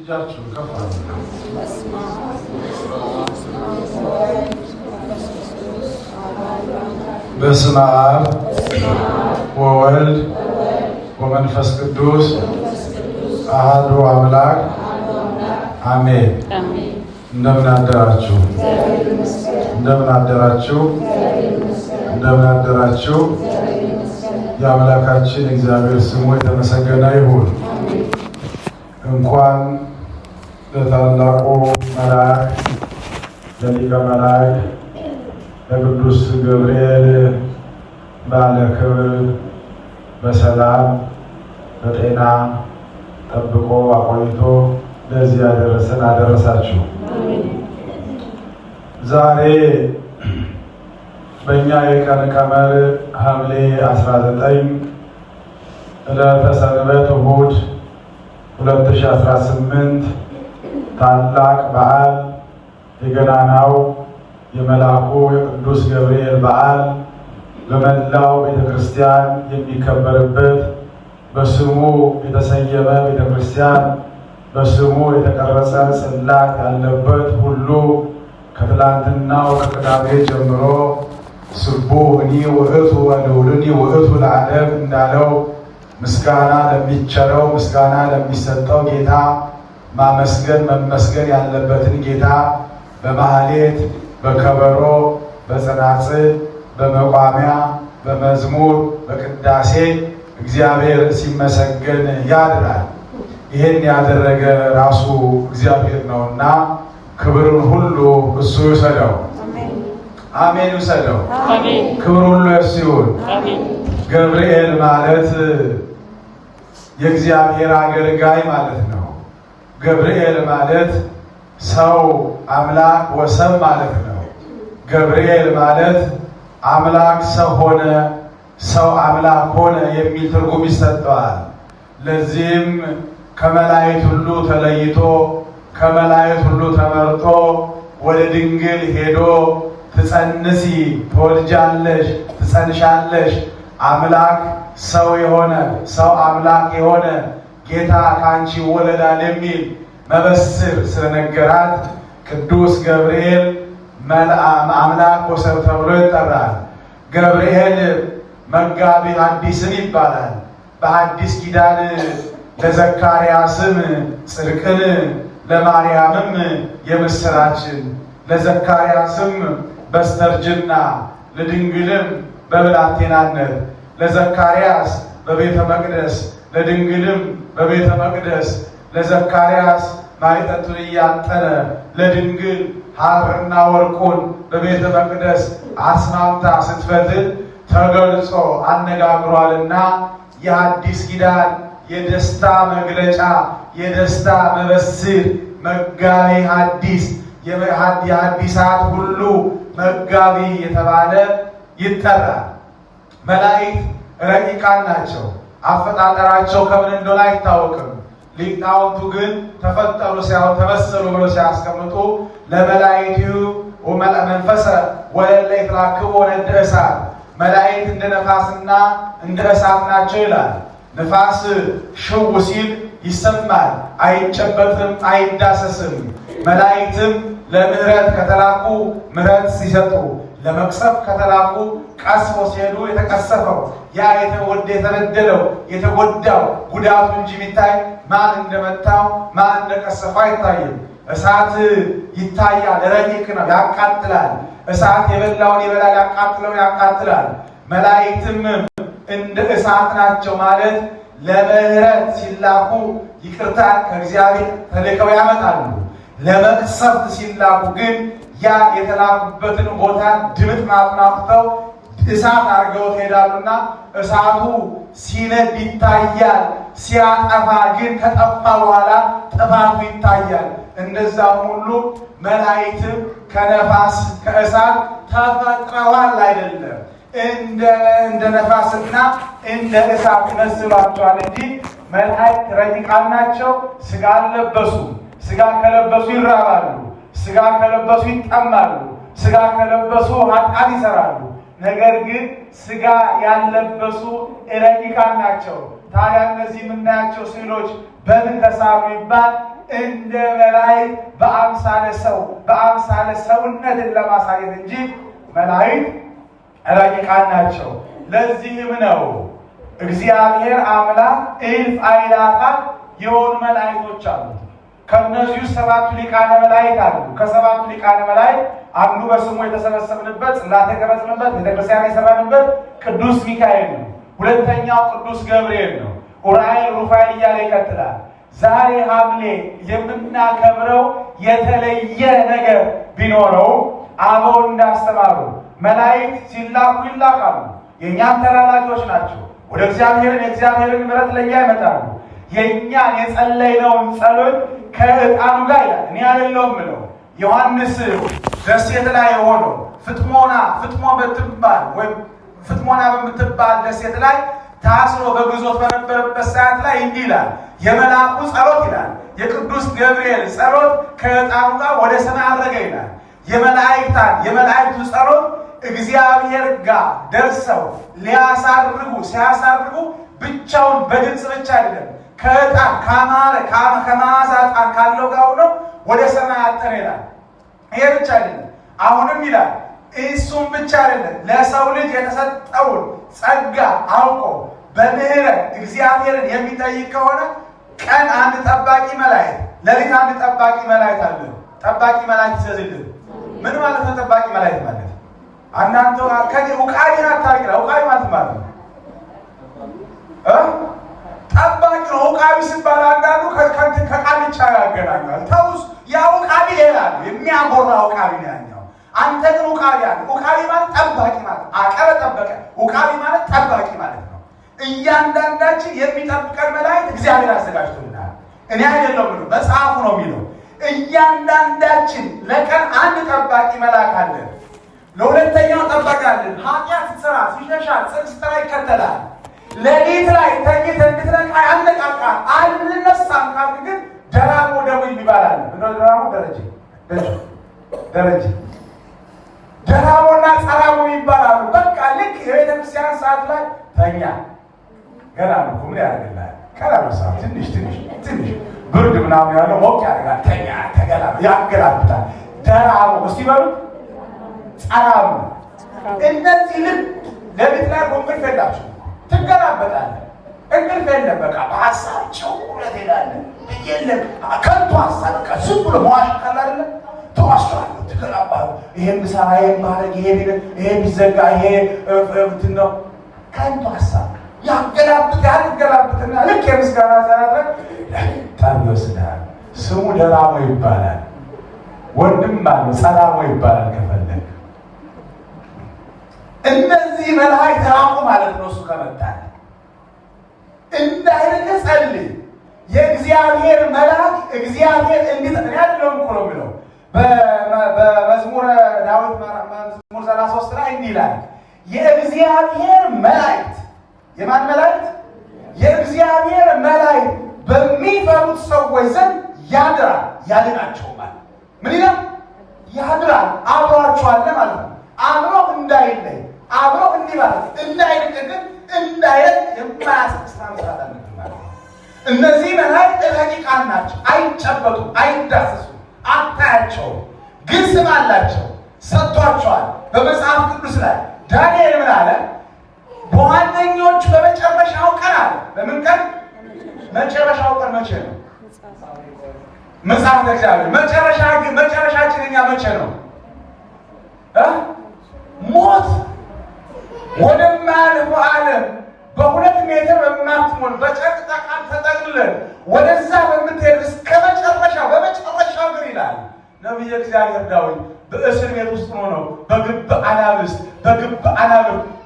እጃችሁን ከፍ አድርጉ። በስመ አብ ወወልድ ወመንፈስ ቅዱስ አሐዱ አምላክ አሜን። እንደምን አደራችሁ? እንደምን አደራችሁ? እንደምን አደራችሁ? የአምላካችን እግዚአብሔር ስሙ የተመሰገነ ይሁን። እንኳን ለታላቁ መልአክ ለሊቀ መላእክት ለቅዱስ ገብርኤል በዓለ ክብር በሰላም በጤና ጠብቆ አቆይቶ ለዚህ ያደረሰን አደረሳችሁ። ዛሬ በእኛ የቀን ቀመር ሐምሌ 19 ዕለተ ሰንበት እሑድ 2018 ታላቅ በዓል የገናናው የመልአኩ የቅዱስ ገብርኤል በዓል በመላው ቤተክርስቲያን የሚከበርበት በስሙ የተሰየመ ቤተክርስቲያን በስሙ የተቀረጸ ጽላት ያለበት ሁሉ ከትላንትናው ከቅዳሜ ጀምሮ ስቡሕኒ ውእቱ ወልዑልኒ ውእቱ ለዓለም እንዳለው ምስጋና ለሚቸረው ምስጋና ለሚሰጠው ጌታ ማመስገን መመስገን ያለበትን ጌታ በማህሌት በከበሮ በጸናጽል በመቋሚያ በመዝሙር በቅዳሴ እግዚአብሔር ሲመሰገን ያድራል። ይሄን ያደረገ ራሱ እግዚአብሔር ነውና ክብርን ሁሉ እሱ ይውሰደው። አሜን። ይውሰደው። ክብር ሁሉ እሱ ይሁን። ገብርኤል ማለት የእግዚአብሔር አገልጋይ ማለት ነው። ገብርኤል ማለት ሰው አምላክ ወሰብ ማለት ነው። ገብርኤል ማለት አምላክ ሰው ሆነ፣ ሰው አምላክ ሆነ የሚል ትርጉም ይሰጠዋል። ለዚህም ከመላእክት ሁሉ ተለይቶ ከመላእክት ሁሉ ተመርጦ ወደ ድንግል ሄዶ ትጸንሲ ትወልጃለሽ፣ ትጸንሻለሽ አምላክ ሰው የሆነ ሰው አምላክ የሆነ ጌታ ከአንቺ ይወለዳል የሚል መበስር ስለነገራት ቅዱስ ገብርኤል አምላክ ወሰብ ተብሎ ይጠራል። ገብርኤል መጋቢ ሐዲስም ይባላል። በሐዲስ ኪዳን ለዘካርያስም ጽድቅን ለማርያምም የምስራችን ለዘካርያስም በስተርጅና ለድንግልም በብላቴናነት ለዘካርያስ በቤተ መቅደስ ለድንግልም በቤተ መቅደስ ለዘካርያስ ማዕጠንቱን እያጠነ ለድንግል ሐርና ወርቁን በቤተ መቅደስ አስማምታ ስትፈትል ተገልጾ አነጋግሯልና የሐዲስ ኪዳን የደስታ መግለጫ የደስታ መበስር መጋቢ ሐዲስ የሐዲሳት ሁሉ መጋቢ የተባለ ይጠራል። መላእክት ረቂቃን ናቸው። አፈጣጠራቸው ከምን እንደሆነ አይታወቅም። ሊቃውንቱ ግን ተፈጠሩ ሳይሆን ተመሰሉ ብሎ ሲያስቀምጡ ለመላእክቱ መንፈሰ ወለለ ይትራክቦ ነደ እሳት፣ መላእክት እንደ ነፋስና እንደ እሳት ናቸው ይላል። ነፋስ ሽው ሲል ይሰማል፣ አይጨበጥም፣ አይዳሰስም። መላእክትም ለምህረት ከተላኩ ምህረት ሲሰጡ፣ ለመቅሰፍ ከተላኩ ቀስፎ ሲሄዱ የተቀሰፈው ያ የተበደለው የተጎዳው ጉዳቱ እንጂ የሚታይ ማን እንደመታው ማን እንደቀሰፈው አይታይም። እሳት ይታያል፣ ረቂቅ ነው፣ ያቃጥላል። እሳት የበላውን ይበላል፣ ያቃጥለውን ያቃጥላል። መላእክትም እንደ እሳት ናቸው ማለት ለምህረት ሲላኩ ይቅርታ ከእግዚአብሔር ተልከው ያመጣሉ። ለመቅሰፍት ሲላኩ ግን ያ የተላኩበትን ቦታ ድምጥ ማጥናፍተው እሳት አድርገው ትሄዳሉና እሳቱ ሲነድ ይታያል። ሲያጠፋ ግን ከጠፋ በኋላ ጥፋቱ ይታያል። እንደዛም ሁሉ መላእክትም ከነፋስ ከእሳት ተፈጥረዋል አይደለም፣ እንደ ነፋስና እንደ እሳት ይመስሏቸዋል እንጂ መላእክት ረቂቃን ናቸው። ስጋ አልለበሱም። ስጋ ከለበሱ ይራባሉ። ስጋ ከለበሱ ይጠማሉ። ስጋ ከለበሱ ኃጢአት ይሰራሉ። ነገር ግን ስጋ ያለበሱ ረቂቃን ናቸው። ታዲያ እነዚህ የምናያቸው ስዕሎች በምን ተሳሉ ይባል እንደ መላእክት በአምሳለ ሰው በአምሳለ ሰውነትን ለማሳየት እንጂ መላእክት ረቂቃን ናቸው። ለዚህም ነው እግዚአብሔር አምላክ እልፍ አእላፋት የሆኑ መላእክቶች አሉ። ከነዚህ ሰባቱ ሊቃነ መላእክት አሉ። ከሰባቱ ሊቃነ መላእክት አንዱ በስሙ የተሰበሰብንበት ጽላተ የቀረጽንበት ቤተክርስቲያን የሰራንበት ቅዱስ ሚካኤል ነው። ሁለተኛው ቅዱስ ገብርኤል ነው። ኡራኤል፣ ሩፋኤል እያለ ይቀጥላል። ዛሬ ሐምሌ የምናከብረው የተለየ ነገር ቢኖረው አበው እንዳስተማሩ መላእክት ሲላኩ ይላካሉ። የእኛም ተላላኪዎች ናቸው። ወደ እግዚአብሔርን የእግዚአብሔርን ምሕረት ለእኛ ይመጣሉ። የእኛን የጸለይነውን ጸሎት ከዕጣኑ ጋር ይላል። እኔ አይደለሁም ብለው ዮሐንስ ደሴት ላይ ሆኖ ፍጥሞ በምትባል ወይም ፍጥሞና በምትባል ደሴት ላይ ታስሮ በግዞት በነበረበት ሰዓት ላይ እንዲህ ይላል። የመልአኩ ጸሎት ይላል የቅዱስ ገብርኤል ጸሎት ከዕጣኑ ጋር ወደ ሰማይ አረገ ይላል። የመላእክቱ ጸሎት እግዚአብሔር ጋር ደርሰው ሲያሳርጉ ብቻውን በድምፅ ብቻ አይደለም ከዕጣን ከመዓዛ ዕጣን ካለው ጋር ሆኖ ወደ ሰማይ አጠረ ይላል። ይሄ ብቻ አይደለም። አሁንም ይላል እሱም ብቻ አይደለም ለሰው ልጅ የተሰጠውን ጸጋ አውቆ በምህረት እግዚአብሔርን የሚጠይቅ ከሆነ ቀን አንድ ጠባቂ መላእክት፣ ሌሊት አንድ ጠባቂ መላእክት አለ። ጠባቂ መላእክት ይዘዝልን። ምን ማለት ነው? ጠባቂ መላእክት ማለት አንዳንዱ ውቃቢን አታውቂ ነው። ውቃቢ ማለት ነው ጠባቂ ነው። ውቃቢ ሲባል አንዳንዱ ከቃልቻ ያገናኛል። ተውስ ያ ውቃቢ ሌላ ነው፣ የሚያጎራ ውቃቢ ነው ያኛው። አንተ ግን ውቃቢ አለ። ውቃቢ ማለት ጠባቂ ማለት አቀበ ጠበቀ። ውቃቢ ማለት ጠባቂ ማለት ነው። እያንዳንዳችን የሚጠብቀን መላእክት እግዚአብሔር አዘጋጅቶልናል። እኔ አይደለም ብሎ መጽሐፉ ነው የሚለው። እያንዳንዳችን ለቀን አንድ ጠባቂ መልአክ አለ። ለሁለተኛው ጠባቂ አለ። ኃጢአት ስራ ሲሸሻል ጽድቅ ስራ ይከተላል። ሌሊት ላይ ተኝተህ እንድትነቃ ያነቃቃል። አልነሳም ካልክ ግን ደራሞ ደግሞ ይባላል። ደራሞ ደረጀ ደራሞና ጸራሞ ይባላሉ። በቃ ልክ የቤተክርስቲያን ሰዓት ላይ ተኛ ገና ነው። ምን ያደርግልሃል? ቀላል ሰዓት ትንሽ ብርድ ምናምን ያለው ሞቅ ያደርጋል። ተኛ ያገላብጣል። ደራሞ እስቲ በሉ ጸራሞ። እነዚህ ልክ ሌሊት ላይ እንቅልፍ የላችሁ ትገላበጣለህ። እንቅልፍ የለም። በቃ በሀሳብ ጨውለት ሄዳለህ። የለም ከንቱ ሀሳብ በቃ ዝም ብሎ መዋሽ ካለ አይደለም ተዋሽቷለሁ። ትገላባለህ። ይሄን ብሰራ ይሄን ማድረግ ይሄ ቢዘጋ ይሄ እንትን ነው። ከንቱ ሀሳብ ያገላብጥና ልክ የምስጋና ዘናት ጠብ ይወስዳል። ስሙ ደራሞ ይባላል። ወንድም አለ ጸራሞ ይባላል ከፈለግ። እነዚህ መላእክት ተራቁ ማለት ነው። እሱ ከመጣል እንዳይልቅ ጸልይ። የእግዚአብሔር መልአክ እግዚአብሔር እንዲጠራ ያለውን እኮ ነው የሚለው በመዝሙረ ዳዊት መዝሙር 33 ላይ እንዲህ ይላል። የእግዚአብሔር መላእክት የማን መላእክት? የእግዚአብሔር መላእክት በሚፈሩት ሰዎች ዘንድ ያድራል ያድናቸዋል። ምን ይላል? ያድራል አብሯቸዋል ማለት ነው። አብሮ እንዳይለይ አብሮ እንዲባል እንዳይልቅ ግን እንዳይል የማያስቅስታ መስራት አለበት ማለት ነው። እነዚህ መላእክት ረቂቃን ናቸው። አይጨበጡም፣ አይዳሰሱም፣ አታያቸውም። ግን ስም አላቸው፣ ሰጥቷቸዋል። በመጽሐፍ ቅዱስ ላይ ዳንኤል ምን አለ? በዋነኞቹ በመጨረሻው ቀን አለ። በምን ቀን? መጨረሻው ቀን መቼ ነው? መጽሐፍ እግዚአብሔር መጨረሻችን እኛ መቼ ነው? ሞት ወደማያልፈው ዓለም በሁለት ሜትር በማትሞል በጨርቅ ጠቃል ተጠቅልለን ወደዛ በምትሄድ እስከ በመጨረሻው ግን ይላል ነቢየ እግዚአብሔር ዳዊት በእስር ቤት ውስጥ ሆኖ በግብ አናብስት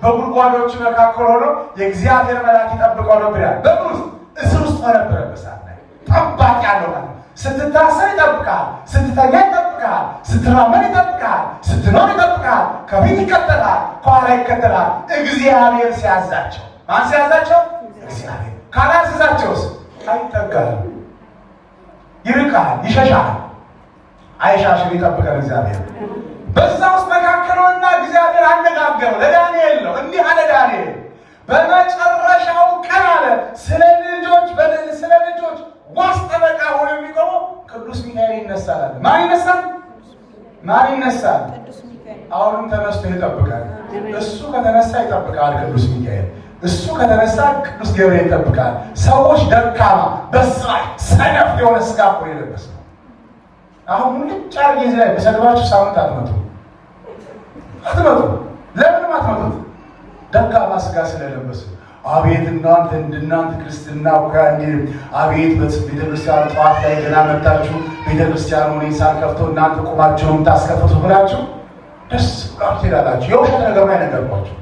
በጉድጓዶች መካከል ሆኖ የእግዚአብሔር መልአክ ይጠብቀው ነበር ያለ። በምን ውስጥ? እስር ውስጥ ነበረበት ሰዓት ላይ ጠባቂ ያለው ማለት ስትታሰር ይጠብቃል፣ ስትተኛ ይጠብቃል፣ ስትራመድ ይጠብቃል፣ ስትኖር ይጠብቃል፣ ከፊት ይከተላል፣ ከኋላ ይከተላል። እግዚአብሔር ሲያዛቸው ማን ሲያዛቸው? እግዚአብሔር። ካላዘዛቸውስ አይጠጋም፣ ይርቃል፣ ይሸሻል። አይሻሽም፣ ይጠብቀን እግዚአብሔር። በዛ ውስጥ መካከሉና እግዚአብሔር አነጋገረው። ለዳንኤል ነው እንዲህ አለ። ዳንኤል በመጨረሻው ቀን አለ ስለ ልጆች ዋስ ጠበቃ ሆኖ የሚቆመው ይነሳል አለ። ማን ይነሳል? ማን ይነሳል? አሁንም ተነስቶ ይጠብቃል። እሱ ከተነሳ ይጠብቃል ቅዱስ ሚካኤል። እሱ ከተነሳ ቅዱስ ገብርኤል ይጠብቃል። ሰዎች ደካማ በስራይ ሰነፍ የሆነ ስጋ እኮ የለበስነው። አሁን ሙልጭ አድርጌ እዚህ ላይ በሰድባችሁ ሳምንት አትመጡ። ለምንም አትመጡት። ደካማ ስጋ ስለለበሱ አቤት እናንተ እንደናንተ ክርስትና ወካንዲ አቤት ቤተክርስቲያን ጠዋት ላይ ገና መጣችሁ ቤተክርስቲያን ሆነ ሳልከፍቶ እናንተ ቆማችሁ ታስከፍቱ ብላችሁ ደስ ብላችሁ ትላላችሁ። የውሸት ነገር ላይ ነገርኳችሁ።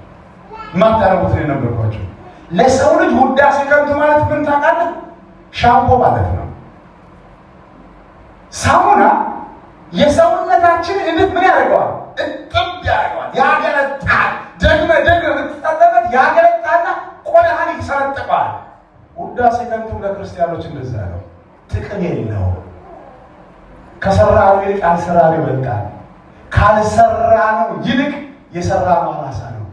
ማታረጉት ነው ነገርኳችሁ። ለሰው ልጅ ውዳሴ ከንቱ ማለት ምን ታውቃለህ? ሻምፖ ማለት ነው። ሳሙና የሰውነታችን እንዴት ምን ያደርገዋል? እጥብ ያደርገዋል፣ ያገለጣል። ደግመ የምትጠቀመት ያገለጣልና ቆዳህን ይሰነጥቃል። ውዳሴ ከንቱ ለክርስቲያኖች እንደዛ ነው። ጥቅም የለው። ከሰራው ይልቅ ያልሰራው ይበልጣል። ካልሰራነው ይልቅ የሰራነው አናሳ ነው።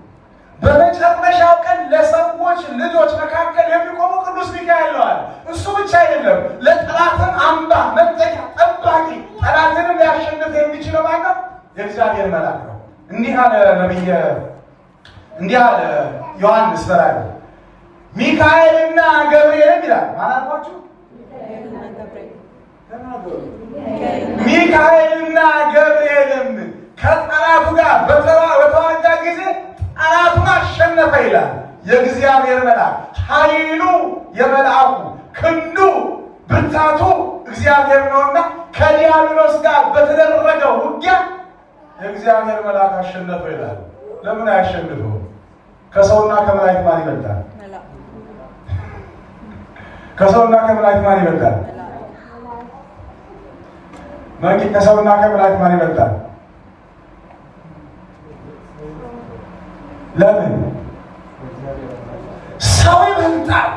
በመጨረሻው ቀን ለሰዎች ልጆች መካከል የሚቆመው ቅዱስ ሚካኤል ነው። እሱ ብቻ አይደለም፣ ለጠላትም አምባ መጠጊያ ጠባቂ፣ ጠላትንም ሊያሸንፍ የሚችለው ማለት የእግዚአብሔር መልአክ ነው። እንዲህ አለ ዮሐንስ በራእዩ ሚካኤልና ገብርኤልም ይላል። ማናልኳችሁ? ሚካኤልና ገብርኤልም ከጠላቱ ጋር በተዋጋ ጊዜ ጠላቱን አሸነፈ ይላል። የእግዚአብሔር መልአክ ኃይሉ የመልአኩ ክንዱ ብርታቱ እግዚአብሔር ነውና ከዲያብሎስ ጋር በተደረገው ውጊያ የእግዚአብሔር መልአክ አሸነፈ ይላል። ለምን አያሸንፈው? ከሰውና ከመላእክት ማን ይበልጣል? ከሰውና ከመላእክት ማን ይበልጣል? ከሰውና ከመላእክት ማን ይበልጣል? ለምን? ሰው ይበልጣል።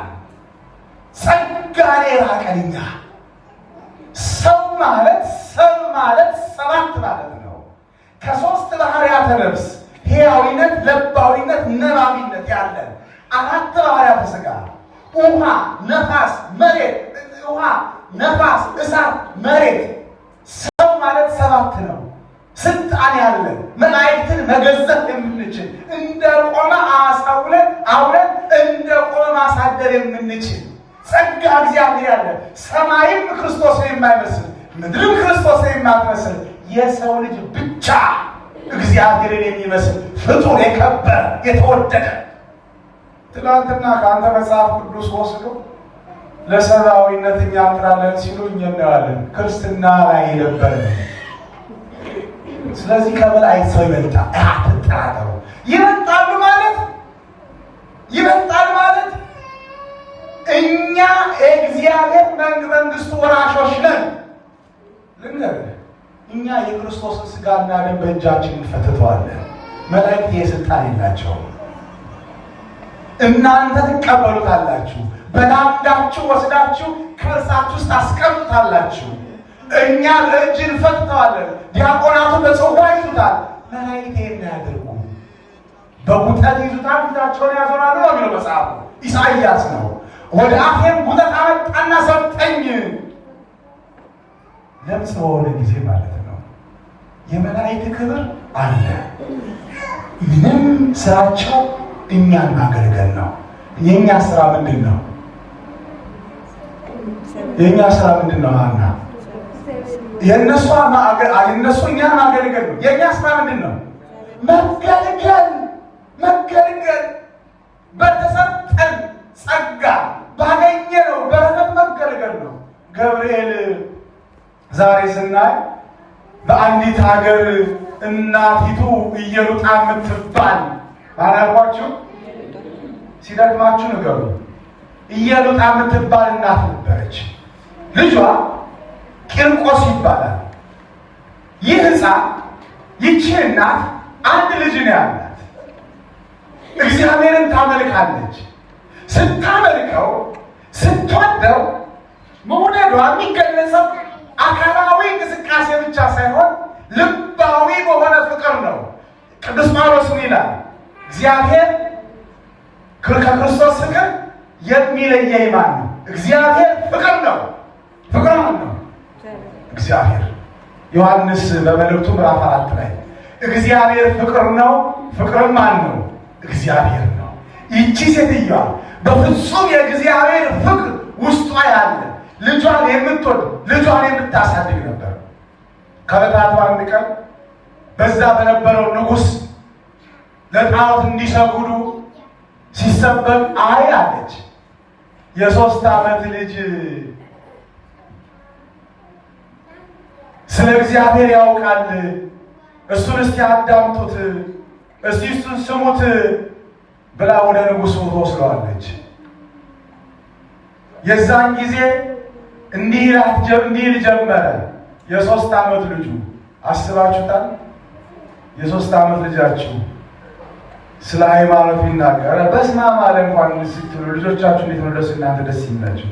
ጸጋን የራቀልኛ ሰው ማለት ሰባት ማለት ነው። ከሶስት ባህርያተ ነፍስ ሕያዊነት፣ ለባዊነት፣ ነባቢነት ያለን አራት ባህርያተ ሥጋ ውሃ፣ ነፋስ፣ መሬት። ውሃ፣ ነፋስ፣ እሳት፣ መሬት። ሰው ማለት ሰባት ነው። ስልጣን ያለን መላእክትን መገዘት የምንችል እንደ ቆመ አሳውለን አውለን እንደ ቆመ ማሳደር የምንችል ጸጋ እግዚአብሔር ያለ ሰማይም ክርስቶስን የማይመስል ምድርም ክርስቶስን የማትመስል የሰው ልጅ ብቻ እግዚአብሔርን የሚመስል ፍጡር የከበረ የተወደደ። ትናንትና ከአንተ መጽሐፍ ቅዱስ ወስዶ ለሰብአዊነት እኛ እንጥራለን ሲሉ እኛ እናያለን። ክርስትና ላይ የነበረ ስለዚህ ከመላእክት ሰው ይበልጣል። አትጠራጠሩ። ይበልጣል ማለት እኛ የእግዚአብሔር መንግስቱ ወራሾች ነን። ልንገርህ፣ እኛ የክርስቶስን ሥጋና ደም በእጃችን እንፈትተዋለን። መላእክት የስልጣን የላቸውም። እናንተ ትቀበሉታላችሁ፣ በላንዳችሁ ወስዳችሁ ከእርሳችሁ ውስጥ አስቀምጣላችሁ። እኛ ለእጅ እንፈትተዋለን፣ ዲያቆናቱ በጽዋ ይዙታል። መላእክት የሚያደርጉ በጉጠት ይዙታል፣ ፊታቸውን ያዞራሉ ነው የሚለው መጽሐፉ። ኢሳይያስ ነው። ወደ አፌም ጉጠት አመጣና ሰጠኝ። ለምጽ በሆነ ጊዜ ማለት ነው። የመላእክት ክብር አለ። ምንም ስራቸው እኛን ማገልገል ነው። የእኛ ስራ ምንድን ነው? የእኛ ስራ ምንድን ነው? አና የእነሱ እኛን ማገልገል ነው። የእኛ ስራ ምንድን ነው? መገልገል። በተሰጠን ጸጋ ባገኘነው በረከት መገልገል ነው። ገብርኤል ዛሬ ስናይ በአንዲት ሀገር እናቲቱ ኢየሉጣ የምትባል ባላልኳችሁ ሲደግማችሁ ንገሩ። ኢየሉጣ የምትባል እናት ነበረች። ልጇ ቂርቆስ ይባላል። ይህ ሕፃን ይቺ እናት አንድ ልጅ ነው ያላት። እግዚአብሔርን ታመልካለች። ስታመልከው ስትወደው መውደዷ የሚገለጸው አካላዊ እንቅስቃሴ ብቻ ሳይሆን ልባዊ በሆነ ፍቅር ነው። ቅዱስ ጳውሎስ ይላል እግዚአብሔር ከክርስቶስ ፍቅር የሚለየኝ ማን ነው? እግዚአብሔር ፍቅር ነው። ፍቅር ማን ነው? እግዚአብሔር። ዮሐንስ በመልእክቱ ምዕራፍ 4 ላይ እግዚአብሔር ፍቅር ነው፣ ፍቅርም ማን ነው? እግዚአብሔር ነው። ይቺ ሴትዮዋ በፍጹም የእግዚአብሔር ፍቅር ውስጧ ያለ ልጇን የምትወድ ልጇን የምታሳድግ ነበር። ከዕለታት አንድ ቀን በዛ በነበረው ንጉሥ ለጣዖት እንዲሰግዱ ሲሰበክ አይ አለች። የ3 ዓመት ልጅ ስለ እግዚአብሔር ያውቃል፣ እሱን እስቲ አዳምጡት፣ እስቲ እሱን ስሙት ብላ ወደ ንጉሡ ትወስደዋለች። የዛን ጊዜ እንዲህ ጀመረ። የ3 ዓመት ልጁ አስባችሁታል? የ3 ዓመት ልጃችሁ ስለ ሃይማኖት ይናገር። በስመ አብ አለ እንኳን ስትሉ ልጆቻችሁ እንዴት ነው ደስ እናንተ ደስ ይላችሁ?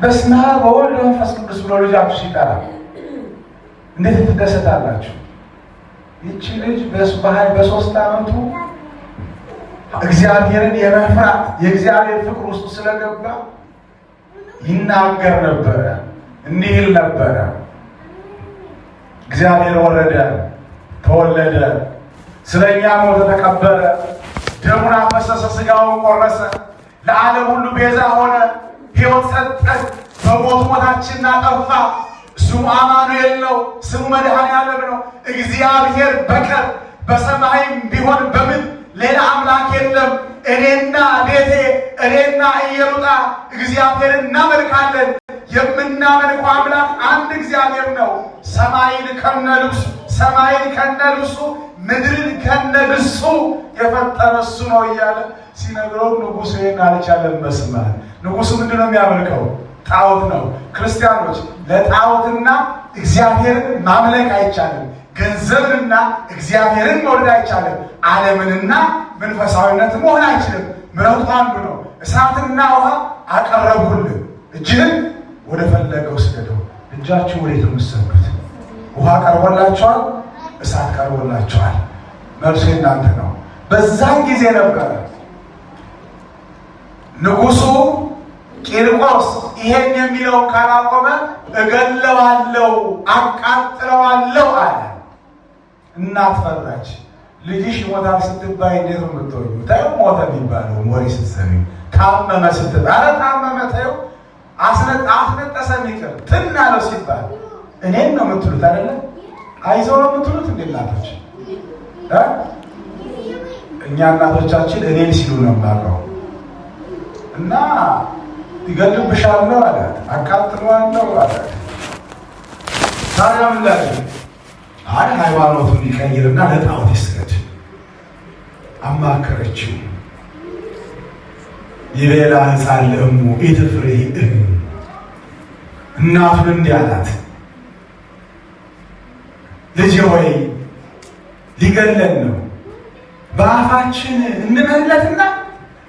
በስመ አብ ወወልድ ወመንፈስ ቅዱስ ብሎ ልጃችሁ ሲጠራ እንዴት ትደሰታላችሁ? ይቺ ልጅ በ3 ዓመቱ እግዚአብሔርን የመፍራት የእግዚአብሔር ፍቅር ውስጥ ስለገባ ይናገር ነበረ፣ እንዲህ ይል ነበረ። እግዚአብሔር ወረደ፣ ተወለደ፣ ስለኛ ሞተ፣ ተቀበረ፣ ደሙን አፈሰሰ፣ ስጋውን ቆረሰ፣ ለዓለም ሁሉ ቤዛ ሆነ፣ ሕይወት ሰጠን፣ በሞቱ ሞታችንን አጠፋ። ስሙ አማኑኤል ነው፣ ስሙ መድኃኔዓለም ነው። እግዚአብሔር በቀር በሰማይም ቢሆን በምን ሌላ አምላክ የለም። እኔና ቤቴ እኔና ኢየሩጣ እግዚአብሔርን እናመልካለን። የምናመልከው አምላክ አንድ እግዚአብሔር ነው። ሰማይን ከነልብሱ ምድርን ከነግሱ የፈጠረ እሱ ነው እያለ ሲነግረው ንጉሡ ይህን አልቻለም መስማት። ንጉሡ ምንድን ነው የሚያመልከው? ጣዖት ነው። ክርስቲያኖች ለጣዖትና እግዚአብሔርን ማምለክ አይቻልም። ገንዘብንና እግዚአብሔርን መውደድ አይቻልም። ዓለምንና መንፈሳዊነትን መሆን አይችልም። ምሕረቱ አንዱ ነው። እሳትና ውሃ አቀረብሁልህ፣ እጅህን ወደ ፈለገው ስደደው። እጃችሁ ወዴት ነው የምትሰዱት? ውሃ ቀርቦላችኋል፣ እሳት ቀርቦላችኋል። መልሱ የእናንተ ነው። በዛን ጊዜ ነበረ ንጉሡ ቂርቆስ ይሄን የሚለው ካላቆመ እገለዋለሁ፣ አቃጥለዋለሁ አለ። እናት ፈራች። ልጅሽ ሞታል ስትባይ እንዴት ነው የምትሆኙ? ተይው ሞተ የሚባለው ወሬ ስትሰሚ፣ ታመመ ስትባይ ኧረ ታመመ ተይው፣ አስነጠሰ የሚቀር ትናለው ሲባል እኔን ነው የምትሉት አይደለ? አይዞህ ነው የምትሉት እንዴ እናቶች? እኛ እናቶቻችን እኔን ሲሉ ነው የማውቀው። እና ይገልብሻለሁ አላት፣ አቃጥለዋለሁ አላት። ታዲያ ምን ላድርግ? አይ ሃይማኖቱን ይቀይርና ለጣዖት ይስገድ። አማከረችው። ይቤላ ሕፃን ለእሙ ኢትፍሪ እናቱን እንዲህ አላት፣ ልጄ ሆይ ሊገለን ነው። በአፋችን እንመለትና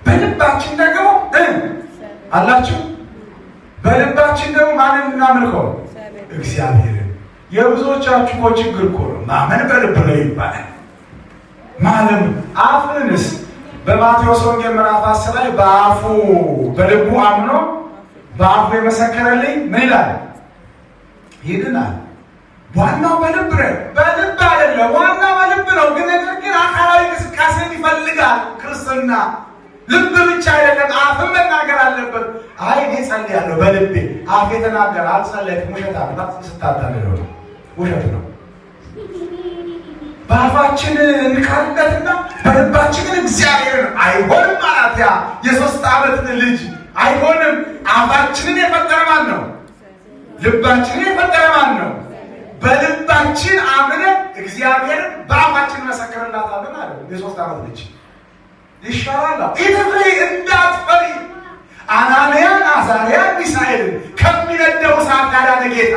በልባችን ደግሞ አላችሁ። በልባችን ደግሞ ማንን እናምልከው? እግዚአብሔርን። የብዙዎቻችሁ እኮ ችግር እኮ ነው ማመን በልብ ነው ይባላል። ማለም አፍንስ በማቴዎስ ወንጌል ምዕራፍ 10 ላይ በአፉ በልቡ አምኖ በአፉ የመሰከረልኝ ምን ይላል? ይድናል። ዋናው በልብ ነው። በልብ አይደለም፣ ዋናው በልብ ነው። ግን ነገር ግን አካላዊ እንቅስቃሴ ይፈልጋል ክርስትና። ልብ ብቻ አይደለም፣ አፍም መናገር አለበት። አይ እኔ ጸልያለሁ በልቤ አፍ የተናገረ አልጸለይም፣ ውሸት አምጣት ስታታለው ነው፣ ውሸት ነው። በአፋችን እንካለትና በልባችን እግዚአብሔርን አይሆንም ማለት ያ የ3 ዓመት ልጅ አይሆንም። አፋችንን የፈጠረ ማን ነው? ልባችንን የፈጠረ ማን ነው? በልባችን አምነን እግዚአብሔርን በአፋችን መሰከርላታለን አለ። የ3 ዓመት ልጅ ይሻላል። ኢትፍሪ እንዳትፈሪ፣ አናንያን አዛርያን ሚሳኤልን ከሚነደው እሳት ያዳነ ጌታ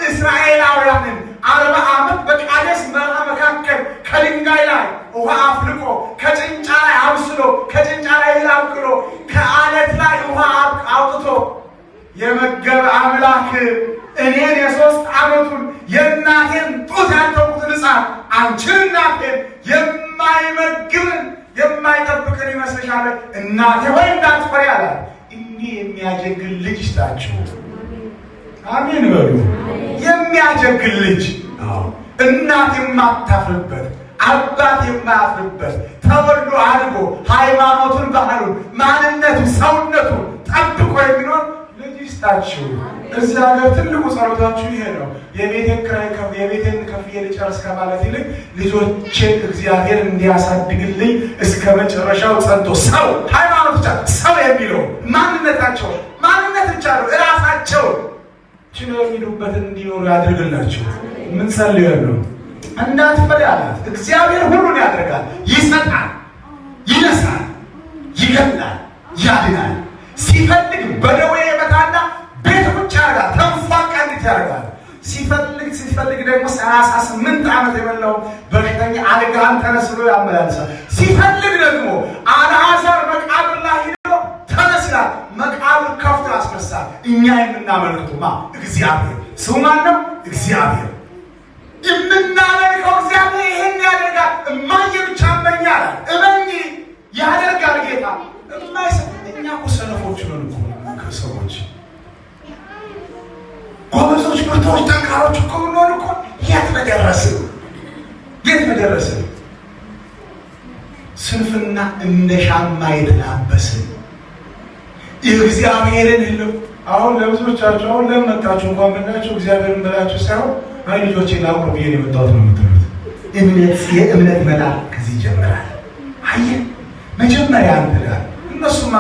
እስራኤላውያንን 40 ዓመት በቃዴስ በረሃ መካከል ከድንጋይ ላይ ውሃ አፍልቆ ከጭንጫ ላይ አብስሎ ከጭንጫ ላይ እህል አብቅሎ ከአለት ላይ ውሃ አውጥቶ የመገበ አምላክ እኔን የ3 ዓመቱን የእናቴን ጡት ያልተውኩትን ሕፃን አንቺን እናቴን የማይመግብን የማይጠብቅን ይመስልሻል? እናቴ ሆይ እንዳትፈሪ አላት። እንዲህ የሚያጀግን ልጅ ይስጣችሁ። አሜን በሉ። የሚያጀግን ልጅ እናት የማታፍርበት አባት የማያፍርበት ተወልዶ አድጎ ሃይማኖቱን፣ ባህሉን፣ ማንነቱን፣ ሰውነቱን ጠብቆ የሚኖር ልጅ ይስጣችሁ። እዚህ ሀገር ትልቁ ጸሎታችሁ ይሄ ነው። የቤቴን ከፍዬ ልጨርስ ከማለት ይልቅ ልጆቼን እግዚአብሔር እንዲያሳድግልኝ እስከ መጨረሻው ጸንቶ ሰው ሃይማኖት ብቻ ሰው የሚለው ማንነታቸው ማንነት ብቻ ነው እራሳቸው ችለው የሚሉበትን እንዲኖሩ ያድርግላችሁ። ምን ጸልዩ ነው? እንዳትፈሪ አላት። እግዚአብሔር ሁሉን ያደርጋል፣ ይሰጣል፣ ይነሳል፣ ይገላል፣ ያድናል። ሲፈልግ በደዌ የመታና ቤት ቁጭ ያደርጋል፣ ተንፏቃ እንዴት ያደርጋል። ሲፈልግ ደግሞ 38 ዓመት የበላው በሽተኛ አልጋን ተነስ ብሎ ያመላልሳል። ሲፈልግ ደግሞ አልዓዛር መቃብር ላይ ሄዶ ተነስ ይላል፣ መቃብር ከፍቶ ያስነሳል። እኛ የምናመልክቱማ እግዚአብሔር ስሙ ማን ነው? እግዚአብሔር የምናመልከው እግዚአብሔር ይሄን ያደርጋል። እማዬ ብቻ እመኛል እመኝ ያደርጋል ጌታ። እኛ እኮ ሰነፎች ነን እኮ ሰዎች፣ ጎበዞች፣ ብርቶች፣ ጠንካሮች እኮ ብንሆን እኮ የት በደረስን። ስንፍና እንደ ሻማ የተላበስን የእግዚአብሔርን ህልው አሁን ለብዙዎቻችሁ አሁን ለምን መጣችሁ እንኳን ብላችሁ እግዚአብሔርን ብላችሁ ሳይሆን አይ ልጆቼ ላውቅ ብዬ ነው የመጣሁት ነው የምትሉት። የእምነት መልአክ ከዚህ ይጀምራል። አየህ መጀመሪያ አንተ ጋር እነሱማ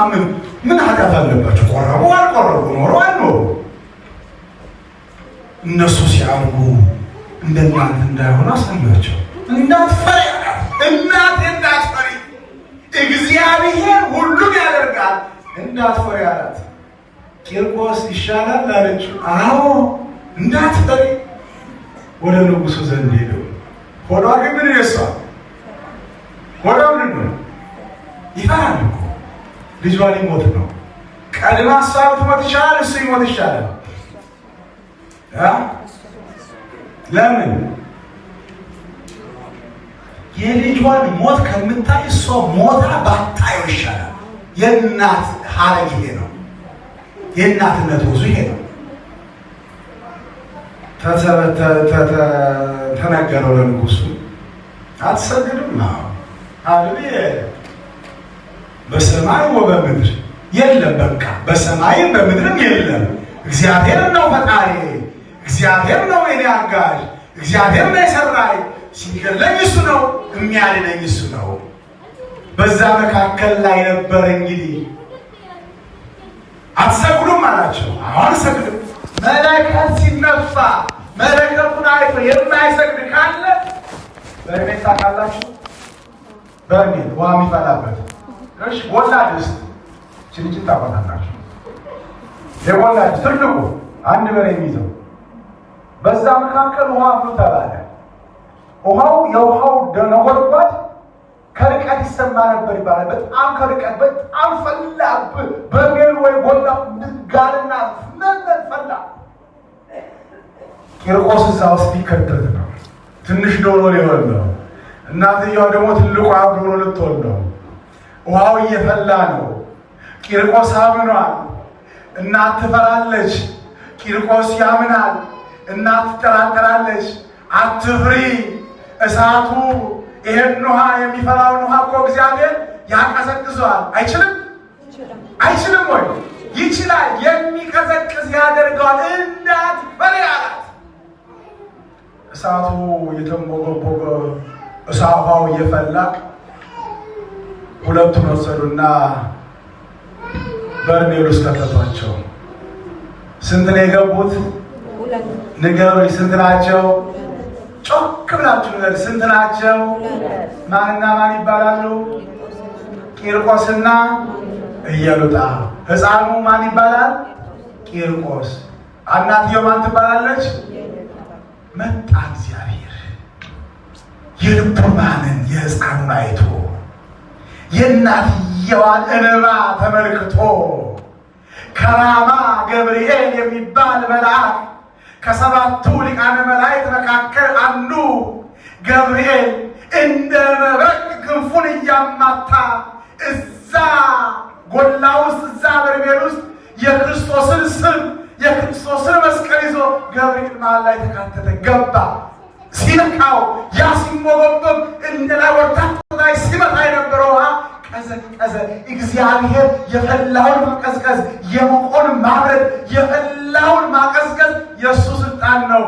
ምን ኃጢአት አለባቸው? ቆረቡ አልቆረቡ ኖሮ አልኖሩ እነሱ ሲያድጉ እንደናንተ እንዳይሆኑ አሳያቸው። እንዳትፈሪ እናቴ እንዳትፈሪ፣ እግዚአብሔር ሁሉን ያደርጋል። እንዳትፈሪ አላት። ቂርቆስ ይሻላል አለችው። አዎ እንዳትፈሪ ወደ ንጉሱ ዘንድ ሄደው ሆዷ ግን ምን ይነሳል? ሆዷ ምን ነው? ይፈራል እኮ ልጇ ሊሞት ነው። ቀድማ እሷ ብትሞት ይሻላል፣ እሱ ይሞት ይሻላል። ለምን? የልጇን ሞት ከምታይ እሷ ሞታ ባታየው ይሻላል። የእናት ሀረግ ይሄ ነው። የእናትነት ወዙ ይሄ ነው። ተነገረው ለንጉሱ። አትሰግድም? አልቤ በሰማይ ወበምድር የለም። በቃ በሰማይም በምድርም የለም። እግዚአብሔር ነው ፈጣሪ፣ እግዚአብሔር ነው የኔ አጋዥ፣ እግዚአብሔር ነው የሰራኝ። ሲገለኝ እሱ ነው፣ የሚያድነኝ እሱ ነው። በዛ መካከል ላይ ነበር እንግዲህ አትሰግዱም አላቸው። አሁን ሰግድም። መለከት ሲነፋ መለከቱን አይቶ የማይሰግድ ካለ በርሜል ታውቃላችሁ? በርሜል ውሃ የሚፈላበት እሺ፣ ጎላ ድስት ችልጭን ታቆጣላችሁ። የጎላ ድስት ትልቁ አንድ በሬ የሚይዘው በዛ መካከል ውሃ አፍሉ ተባለ። የውሃው ነጎድጓድ ከርቀት ይሰማ ነበር ይባላል። በጣም ከርቀት በጣም ፈላ። በርሜሉ ወይ ጎላ ጋልና መለል ፈላ። ቂርቆስ እዛ ውስጥ ሊከተት ነው። ትንሽ ዶሮ ሊሆን ነው። እናትየዋ ደግሞ ትልቋ ዶሮ ልትሆን ነው። ውሃው እየፈላ ነው። ቂርቆስ አምኗል። እናት ትፈራለች። ቂርቆስ ያምናል። እናት ትጠራጠራለች። አትፍሪ፣ እሳቱ ይሄን ውሃ የሚፈላውን ውሃ እኮ እግዚአብሔር ያቀዘቅዘዋል። አይችልም ወይ? ይችላል። የሚቀዘቅዝ ያደርገዋል። እንዳትፈሪ አላት። እሳቱ እየተንቦገቦገ እሳቷው እየፈላ ሁለቱም ወሰዱና በርሜል ውስጥ ከተቷቸው። ስንት ነው የገቡት? ንገሩኝ፣ ስንት ናቸው? ጮክ ብላችሁ ነገር ስንት ናቸው? ማንና ማን ይባላሉ? ቂርቆስና ኢየሉጣ። ሕፃኑ ማን ይባላል? ቂርቆስ። እናትየው ማን ትባላለች? መጣ እግዚአብሔር የልቡናን የሕፃኑን አይቶ የእናትየዋን እንባ ተመልክቶ ከራማ ገብርኤል የሚባል መልአክ ከሰባቱ ሊቃነ መላእክት መካከል አንዱ ገብርኤል እንደ መብረቅ ክንፉን እያማታ እዛ ጎላ ውስጥ እዛ በርሜል ውስጥ የክርስቶስን ስም የክርስቶስን መስቀል ይዞ ገብርኤል መሃል ላይ ተካተተ፣ ገባ። ሲነካው ያ ሲሞገበብ እንደላይ ወርታታ ሲመታ የነበረው ውሃ ቀዘቀዘ። እግዚአብሔር የፈላውን ማቀዝቀዝ፣ የሞቆን ማብረድ፣ የፈላውን ማቀዝቀዝ የእሱ ስልጣን ነው።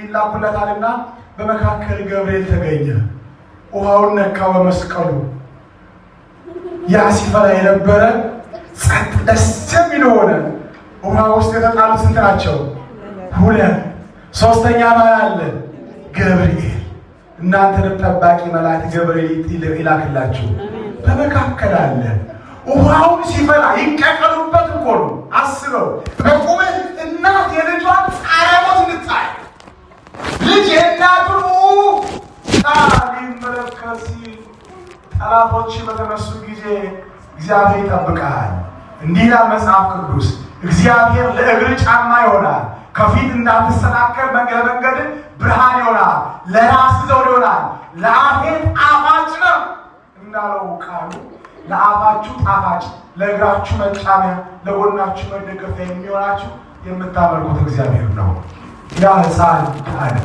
ይላኩለታልና በመካከል ገብርኤል ተገኘ። ውሃውን ነካው በመስቀሉ። ያ ሲፈላ የነበረ ጸጥ ደስ የሚል ሆነ። ውሃ ውስጥ የተጣሉት ስንት ናቸው? 2። ሶስተኛ ማን አለ? ገብርኤል። እናንተንም ጠባቂ መላእክት ገብርኤል ይላክላችሁ። በመካከል አለ። ውሃውን ሲፈላ ይቀቀሉበት እኮ ነው። አስበው በቁመት እናት የልጇን ጻረሞት እንድታይ ልጅ የእናቱን ሊመለከት ሲል ጠላቶች በተነሱ ጊዜ እግዚአብሔር ይጠብቃል። እንዲህ ይላል መጽሐፍ ቅዱስ፣ እግዚአብሔር ለእግር ጫማ ይሆናል፣ ከፊት እንዳትሰናከል መንገድ ብርሃን ይሆናል፣ ለራስ ዘውድ ይሆናል፣ ለአፌ ጣፋጭ ነው እንዳለው ቃሉ ለአፋችሁ ጣፋጭ፣ ለእግራችሁ መጫሚያ፣ ለጎናችሁ መደገፊያ የሚሆናችሁ የምታመልኩት እግዚአብሔር ነው። ያ ሕፃን አለ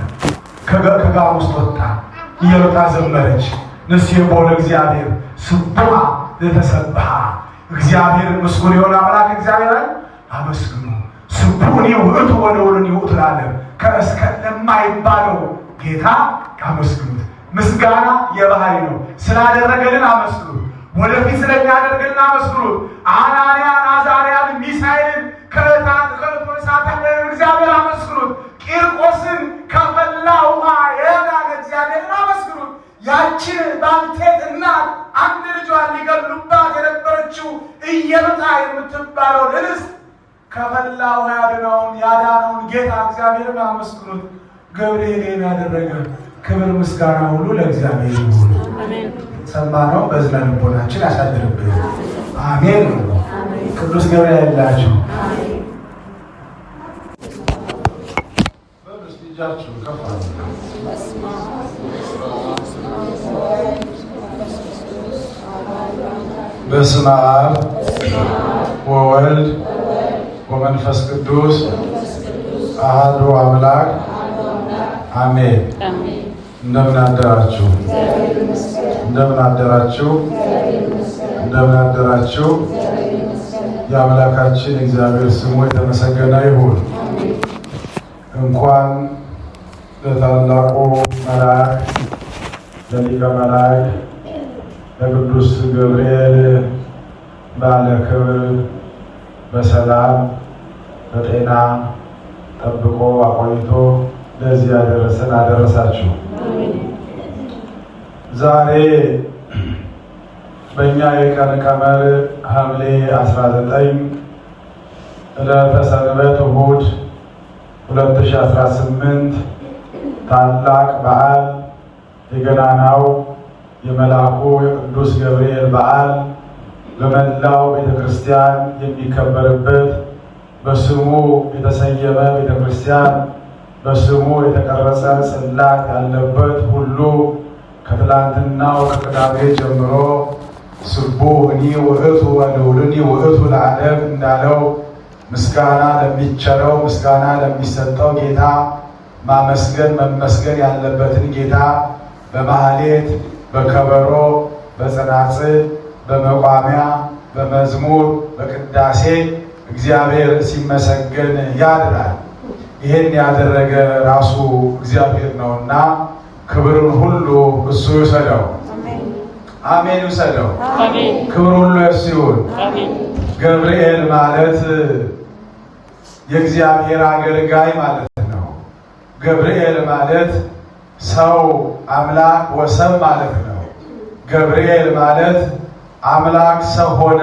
ከጋር ውስጥ ወጣ፣ እየሮጣ ዘመረች። ንስሐ ለእግዚአብሔር ስቡሐ ለተሰብሐ። እግዚአብሔር ምስጉን የሆነ አምላክ እግዚአብሔርን አመስግኑ። ስቡሕኒ ውእቱ ወልዑልኒ ውእቱ ለዓለም። ከእስከ ለማይባለው ጌታ አመስግኑት። ምስጋና የባህሪ ነው። ስላደረገልን አመስግኑት። ወደፊት ስለሚያደርግልን አመስግኑት። አናንያን፣ አዛርያን፣ ሚሳኤልን ከእሳት እግዚአብሔር አመስግኑት። ቂርቆስን ከፈላ ውሃ የዳነ እግዚአብሔርን አመስግኑት። ያችን ባልቴት እናት አንድ ልጇን ሊገሉባት የነበረችው ኢየሉጣ የምትባለውን እንስት ከፈላ ውሃ ያዳነውን ጌታ እግዚአብሔርን አመስግኑት። ገብርኤልን ያደረገ ክብር ምስጋና ሁሉ ለእግዚአብሔር ይሁን። ሰማነው፣ በዝነ ልቦናችን ያሳድርብን። አሜን። ቅዱስ ገብርኤል ያላችሁ እጃችሁ ከፍ አድርጉ። በስመ አብ ወወልድ ወመንፈስ ቅዱስ አሐዱ አምላክ አሜን። እንደምን አደራችሁ? እንደምን አደራችሁ? እንደምን አደራችሁ? የአምላካችን እግዚአብሔር ስሙ የተመሰገነ ይሁን። እንኳን ለታላቁ መልአክ ለሊቀ መላእክት ለቅዱስ ገብርኤል ባለ ክብር በሰላም በጤና ጠብቆ አቆይቶ ለዚህ ያደረሰን አደረሳችሁ። ዛሬ በእኛ የቀን ቀመር ሐምሌ 19 ዕለተ ሰንበት እሑድ 2018 ታላቅ በዓል የገናናው የመልአኩ የቅዱስ ገብርኤል በዓል በመላው ቤተክርስቲያን የሚከበርበት በስሙ የተሰየመ ቤተክርስቲያን በስሙ የተቀረጸ ጽላት ያለበት ሁሉ ከትላንትናው ከቅዳሜ ጀምሮ ስቡሕኒ ውእቱ ወልዑልኒ ውእቱ ለዓለም እንዳለው ምስጋና ለሚቸረው ምስጋና ለሚሰጠው ጌታ ማመስገን መመስገን ያለበትን ጌታ በማህሌት በከበሮ በጸናጽል በመቋሚያ በመዝሙር በቅዳሴ እግዚአብሔር ሲመሰገን ያድራል። ይሄን ያደረገ ራሱ እግዚአብሔር ነውና ክብርን ሁሉ እሱ ይውሰደው። አሜን። ይውሰደው። ክብር ሁሉ እሱ ይሁን። ገብርኤል ማለት የእግዚአብሔር አገልጋይ ማለት ነው። ገብርኤል ማለት ሰው አምላክ ወሰብ ማለት ነው። ገብርኤል ማለት አምላክ ሰው ሆነ፣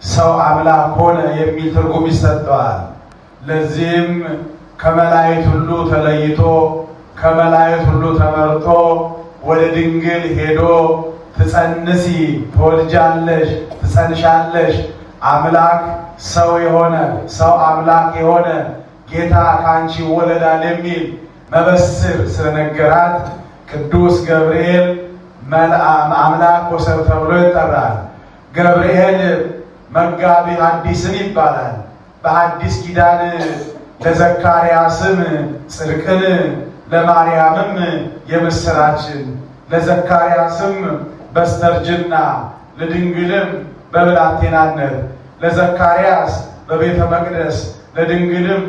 ሰው አምላክ ሆነ የሚል ትርጉም ይሰጠዋል። ለዚህም ከመላእክት ሁሉ ተለይቶ ከመላእክት ሁሉ ተመርጦ ወደ ድንግል ሄዶ ትጸንሲ ትወልጃለሽ፣ ትጸንሻለሽ አምላክ ሰው የሆነ ሰው አምላክ የሆነ ጌታ ካንቺ ይወለዳል የሚል መበስር ስለነገራት ቅዱስ ገብርኤል አምላክ ወሰብ ተብሎ ይጠራል። ገብርኤል መጋቢ ሐዲስም ይባላል። በሐዲስ ኪዳን ለዘካርያስም ጽድቅን ለማርያምም የምስራችን። ለዘካርያስም በስተርጅና ለድንግልም በብላቴናነት፣ ለዘካርያስ በቤተ መቅደስ ለድንግልም